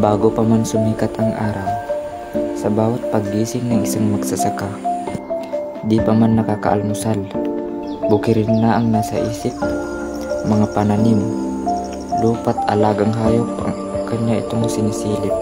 Bago pa man sumikat ang araw, sa bawat paggising ng isang magsasaka, di pa man nakakaalmusal, bukirin na ang nasa isip, mga pananim, lupa't alagang hayop ang kanya itong sinisilip.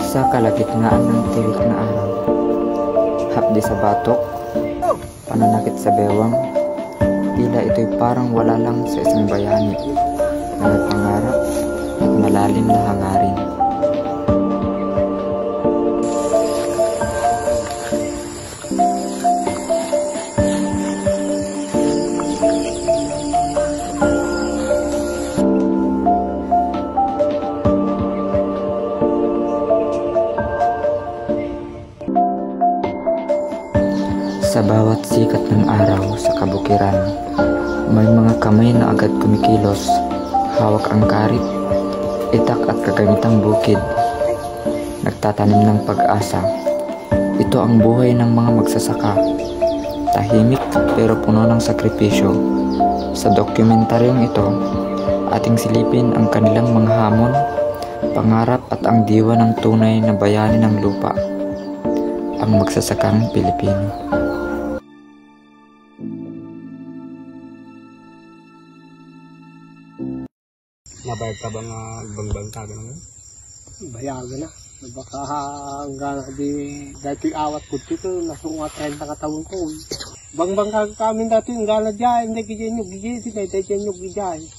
Sa kalagitnaan ng tirik na araw, hapdi sa batok, pananakit sa bewang, tila ito'y parang wala lang sa isang bayani na may pangarap at malalim na hangarin. Sa bawat sikat ng araw sa kabukiran, may mga kamay na agad kumikilos, hawak ang karit, itak at kagamitang bukid, nagtatanim ng pag-asa. Ito ang buhay ng mga magsasaka, tahimik pero puno ng sakripisyo. Sa dokumentaryong ito, ating silipin ang kanilang mga hamon, pangarap at ang diwa ng tunay na bayani ng lupa, ang magsasakang Pilipino. Nabayad ka ba nga bangbang ka gano'n? Bayagan na. Baka hanggang dati awat ko dito, nasunga 30 katawin ko. Bangbang ka kami dati, hanggang na dyan, hindi gijenyog, gijenyog, gijenyog.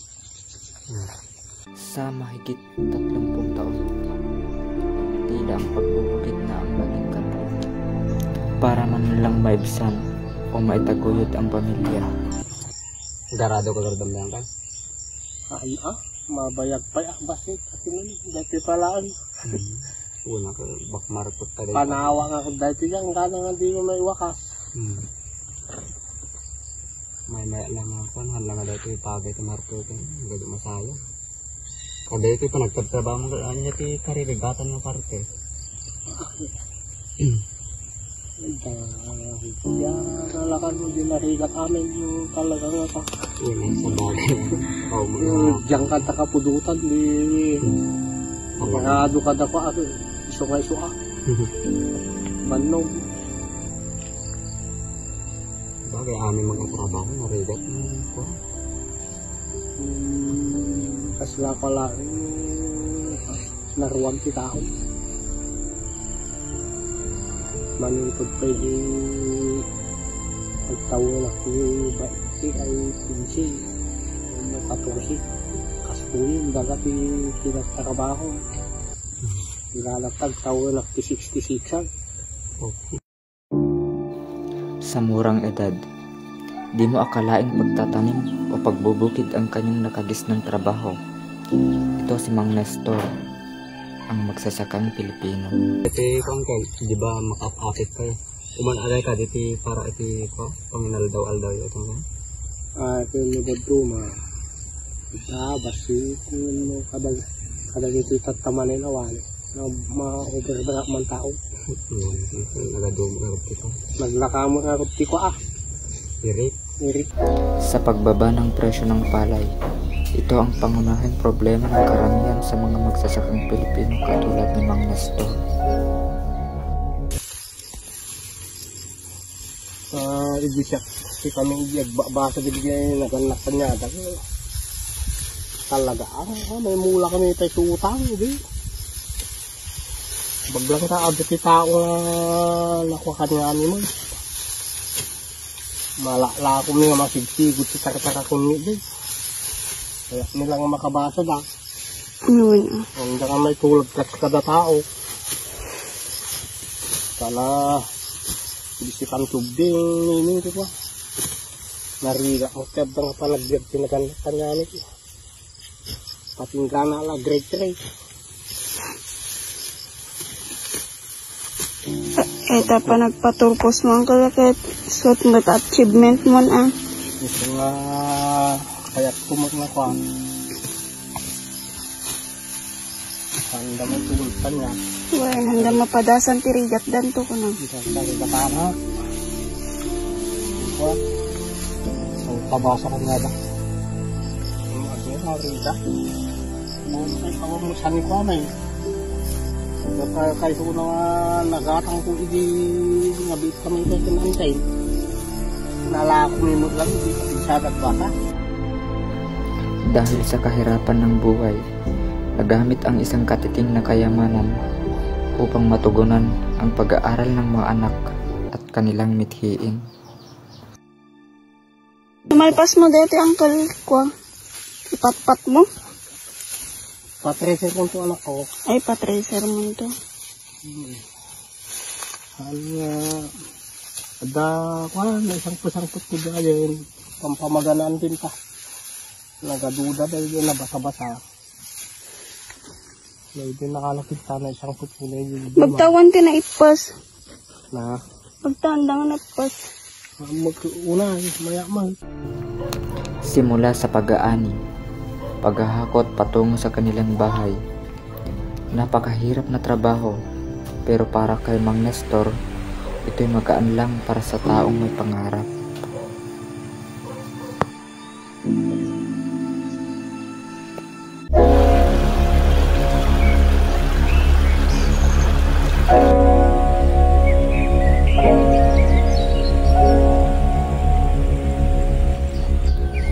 Sa mahigit 30 taon, tila ang pagbubukid na ang naging kampo para man lang maibsan o maitaguyod ang pamilya. Garado ka gardamdahan ka? Ay mabayag pa basit at nun, dati palaan. Una ka, bakmarapot ka dito. Panawa nga ko dati yan, hanggang nga di mo may wakas. May lang ako, hanggang nga dito ipagay ka marapot ka, hanggang masaya. Kada ito pa nagtatrabaho mo, ano niya ito karirigatan ng parte? Nalakan mo din narigat amin yung talagang ito. Una, sa bagay. Diyan ka takapudutan, di pagkakado ka dako ako, iso nga iso ah. Manog. Bagay, amin magkatrabaho, narigat mo ito. Kasla pala, naruwag si tao. Manipod pa yung pagtawin ako ba ay pinsi, ano 14, kaspuyin, dagat tinagtarabaho. Nilalatag tawin ako 66. Sa murang edad, di mo akalaing pagtatanim o pagbubukid ang kanyang nakagisnang trabaho. Ito si Mang Nestor, ang magsasakang Pilipino. Ito kung di ba makapakit kayo? Umanalay ka dito para ito panginaldaw-aldaw ito nga? Ito yung nabadruma. Basi kung kada dito tatamanin awan. Ma-overdraft man tao. Naglaka mo nga rupi ko ah. Irik. Sa pagbaba ng presyo ng palay, ito ang pangunahing problema ng karamihan sa mga magsasakang Pilipino katulad ni Mang Nestor. Ibig siya, kasi kami basa bigay naganakan niya. Talaga, may mula kami tayo sa utang, hindi. Baglang taabot si tao na nakuha niya mo. Malala ko mga masigsigod si tartara ko niya. Kaya nilang makabasa na. Hindi ka may tulad kada tao. Kala, bisipan tubing ini ito pa. Nariga ang tebang panagbiag pinaganakan niya nito. Patinggana la grade 3. Ito pa nagpaturpos mo ang kalakit. Suot mo achievement mo na. Ito nga kaya kumak na ko. handa mo tulpan niya. Wen, hanggang mapadasan tirigat danto ko na. Bisa dari katana. Wah. So, pabasa ka nga ba? Ano yung harita? Kawamusan ko may. Kaya ko na nagatang ko hindi nabit kami kayo kinantay. Nala ko minut lang, hindi ka pisadat baka. Dahil sa kahirapan ng buhay, nagamit ang isang katiting na kayamanan upang matugunan ang pag-aaral ng mga anak at kanilang mithiin. Malpas mo dito, Uncle ko. Ipatpat mo? Patreser ko ito anak ko. Ay, patracer mo ito. Ada ko na isang pusang-put ko dyan. Pampamaganaan din pa. Nagaduda dahil yun nabasa-basa. May din nakalakita na isang put ko na yun. Magtawan ti na ipas. Na? Magtandang na ipas. Una, maya-may. Simula sa pag-aani, paghahakot patungo sa kanilang bahay. Napakahirap na trabaho, pero para kay Mang Nestor, ito'y magaan lang para sa taong may pangarap.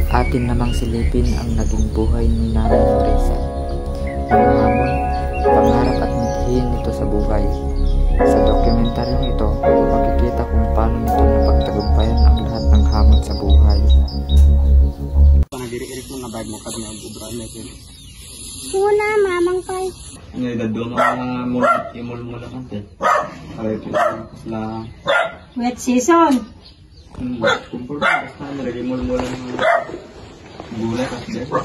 Atin namang silipin ang naging buhay ni Nanay Marisa. Ang hamon, pangarap at mithiin nito sa buhay. Sa dokumentaryong ito, makikita kung paano nito napagtagumpayan ang lahat ng hamon sa buhay. Panagiri-irik mo na bayad mo kasi na ang ubra natin. Una, mamang pay. Ngayon, dadong mga mula kante. Kaya ito na Wet season. kumpul basta nilagay mula ng gulay kasi dito.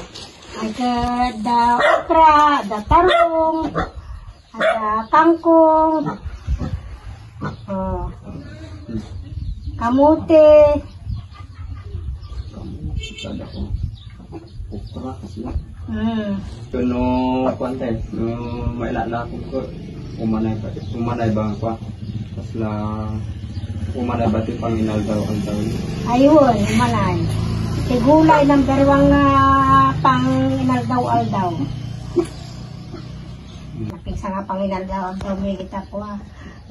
Ada da okra, da tarong, ada kangkong, kamote. Ada ko okra kasi Hmm. ito no kwante no mailala ko umanay ba ko tapos la umanay ba ito panginal daw ang taon. Ayun, manay. Sigulay ng berwang pang inaldaw-aldaw. Nakiksa nga pang inaldaw-aldaw may kita ko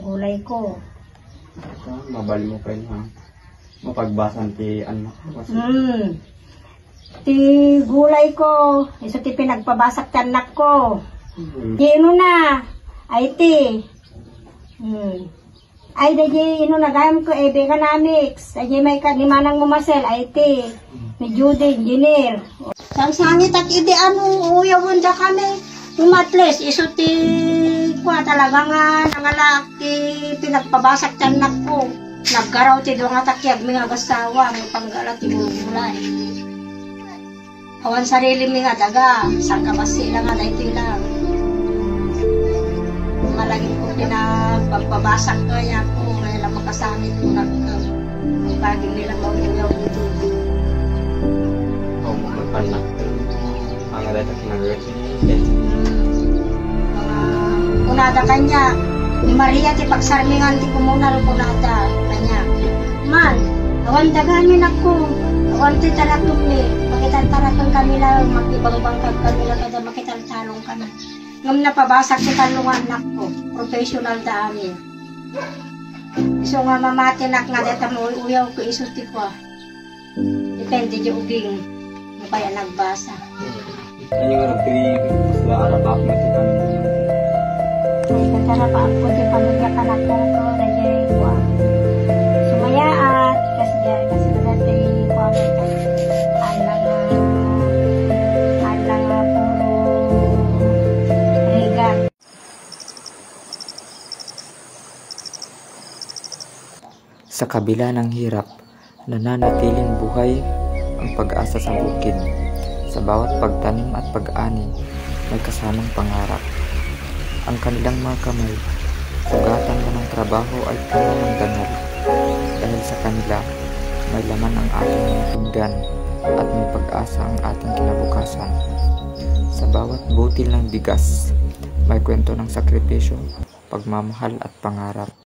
gulay ko. Mabali mo pa yun ha. Mapagbasan ti anak kasi Ti gulay ko. Iso ti pinagpabasak ti anak ko. Di na. Ay ti. Ay dahi ino nagayam ko veganomics. Ay may kanimanang mumasel. Ay ti. Ni Judy, engineer. Sang sangit at ide ano uyawon da kami. Umatles. Iso ti kwa talaga nga nangalak ti pinagpabasak ti anak ko. Nagkaraw ti doon nga takyag mga gasawa. May panggala ti gulay. Awan sarili mi nga daga, sang kabasi lang nga na ito lang. Malaging ko pinagpabasak ko yan po, ngayon lang makasamit ko na ito. Ang baging nila mauyaw dito. oh magpanak ang alay ta kinagawin Mga kunada kanya, ni Maria ti pagsarmingan ti kumuna rin kunada kanya. Man, awan daganin ako, awan ti talatok ni. Makitantaratong kami lang, magibang-bangkag kami lang kada makitantalong kami. Ngam napabasak sa talungan nak ko, professional da amin. Iso nga mamatinak nga deta mo uyaw ko isuti ko. Depende di uging mo kaya nagbasa. ano nga nagpili sa arapak mo ito May katara pa ako di pamilya ka na ko na jay ko. Sumayaat kasi jay kasi dati ko alang puro regat. Sa kabila ng hirap, nananatiling buhay ang pag-asa sa bukid. Sa bawat pagtanim at pag-ani, may kasamang pangarap. Ang kanilang mga kamay, sugatan na ng trabaho ay puno ng dangal. Dahil sa kanila, may laman ang ating mga pinggan at may pag-asa ang ating kinabukasan. Sa bawat butil ng bigas, may kwento ng sakripisyo, pagmamahal at pangarap.